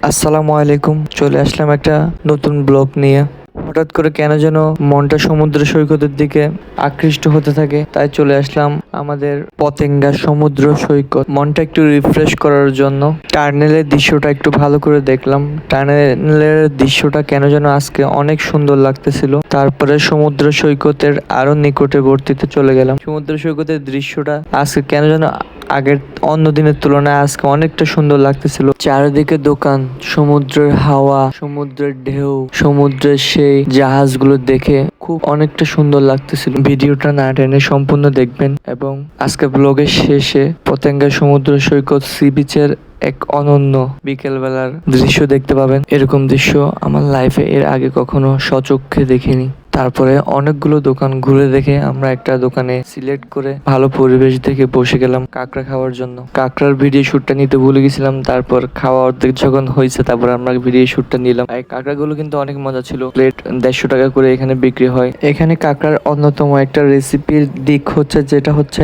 আসসালামু আলাইকুম। চলে আসলাম একটা নতুন ব্লগ নিয়ে। হঠাৎ করে কেন যেন মনটা সমুদ্র সৈকতের দিকে আকৃষ্ট হতে থাকে, তাই চলে আসলাম আমাদের পতেঙ্গা সমুদ্র সৈকত। মনটা একটু রিফ্রেশ করার জন্য টার্নেলের দৃশ্যটা একটু ভালো করে দেখলাম। টার্নেলের দৃশ্যটা কেন যেন আজকে অনেক সুন্দর লাগতেছিল। তারপরে সমুদ্র সৈকতের আরো নিকটবর্তীতে চলে গেলাম। সমুদ্র সৈকতের দৃশ্যটা আজকে কেন যেন আগের অন্য দিনের তুলনায় আজকে অনেকটা সুন্দর লাগতেছিল। চারিদিকে দোকান, সমুদ্রের হাওয়া, সমুদ্রের ঢেউ, সমুদ্রের সেই জাহাজগুলো দেখে খুব অনেকটা সুন্দর লাগতেছিল। ভিডিওটা না টেনে সম্পূর্ণ দেখবেন এবং আজকে ব্লগের শেষে পতেঙ্গা সমুদ্র সৈকত সি বিচের এক অনন্য বিকেলবেলার দৃশ্য দেখতে পাবেন। এরকম দৃশ্য আমার লাইফে এর আগে কখনো সচক্ষে দেখিনি। তারপরে অনেকগুলো দোকান ঘুরে দেখে আমরা একটা দোকানে সিলেক্ট করে ভালো পরিবেশ দেখে বসে গেলাম কাঁকড়া খাওয়ার জন্য। কাঁকড়ার ভিডিও শুটটা নিতে ভুলে গেছিলাম, তারপর খাওয়া অর্ধেক যখন হয়েছে তারপর আমরা ভিডিও শুটটা নিলাম। এই কাঁকড়াগুলো কিন্তু অনেক মজা ছিল। প্লেট 150 টাকা করে এখানে বিক্রি হয়। এখানে কাঁকড়ার অন্যতম একটা রেসিপির দিক হচ্ছে, যেটা হচ্ছে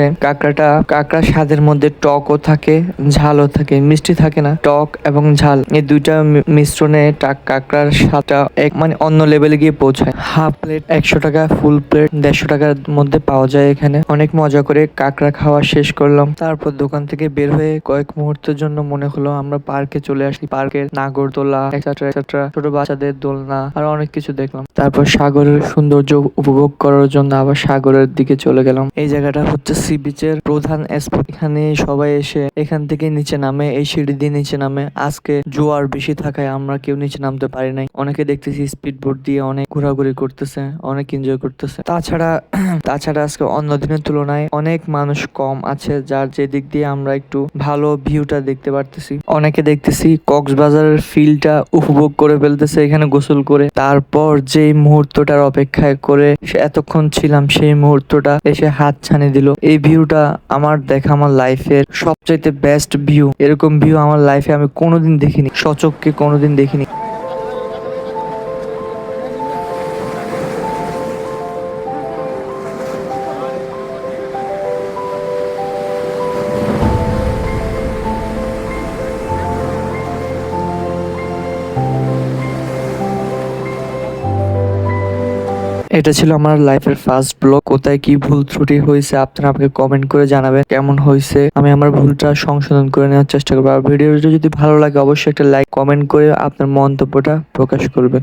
কাঁকড়া স্বাদের মধ্যে টকও থাকে, ঝালও থাকে, মিষ্টি থাকে না, টক এবং ঝাল এই দুইটা মিশ্রণে কাঁকড়ার স্বাদটা মানে অন্য লেভেলে গিয়ে পৌঁছায়। হাফ প্লেট 100 টাকা, ফুল প্লেট 150 টাকার মধ্যে পাওয়া যায় এখানে। অনেক মজা করে কাঁকড়া খাওয়া শেষ করলাম। তারপর দোকান থেকে বের হয়ে কয়েক মুহূর্তের জন্য মনে হলো আমরা পার্কে চলে আসি। পার্কের নাগরদোলা এটসেট্রা, ছোট বাচ্চাদের দোলনা আর অনেক কিছু দেখলাম। তারপর সাগরের সৌন্দর্য উপভোগ করার জন্য আবার সাগরের দিকে চলে গেলাম। এই জায়গাটা হচ্ছে সি বিচের প্রধান স্পট। এখানে সবাই এসে এখান থেকে নিচে নামে, এই সিঁড়ি দিয়ে নিচে নামে। আজকে জোয়ার বেশি থাকায় আমরা কেউ নিচে নামতে পারি নাই। অনেকে দেখতেছি স্পিড বোট দিয়ে অনেক ঘোরাঘুরি করতেছে, অনেক এনজয় করতেছে। তাছাড়া আজকে অন্য দিনের তুলনায় অনেক মানুষ কম আছে, যার যে দিক দিয়ে আমরা একটু ভালো ভিউটা দেখতে পারতেছি। অনেকে দেখতেছি কক্সবাজারের ফিলটা উপভোগ করে ফেলতেছে এখানে গোসল করে। তারপর যে মুহূর্তটার অপেক্ষায় করে এতক্ষণ ছিলাম, সেই মুহূর্তটা এসে হাত ছানি দিল। এই ভিউটা আমার দেখা আমার লাইফের সবচাইতে বেস্ট ভিউ। এরকম ভিউ আমার লাইফে আমি কোনোদিন দেখিনি, সচক্ষে কোনোদিন দেখিনি। এটা ছিল আমার লাইফের ফার্স্ট ব্লগ। কোথায় কি ভুল ত্রুটি হয়েছে আপনারা আমাকে কমেন্ট করে জানাবেন কেমন হয়েছে। আমি আমার ভুলটা সংশোধন করে নেওয়ার চেষ্টা করবো। আর ভিডিওটা যদি ভালো লাগে অবশ্যই একটা লাইক কমেন্ট করে আপনার মন্তব্যটা প্রকাশ করবেন।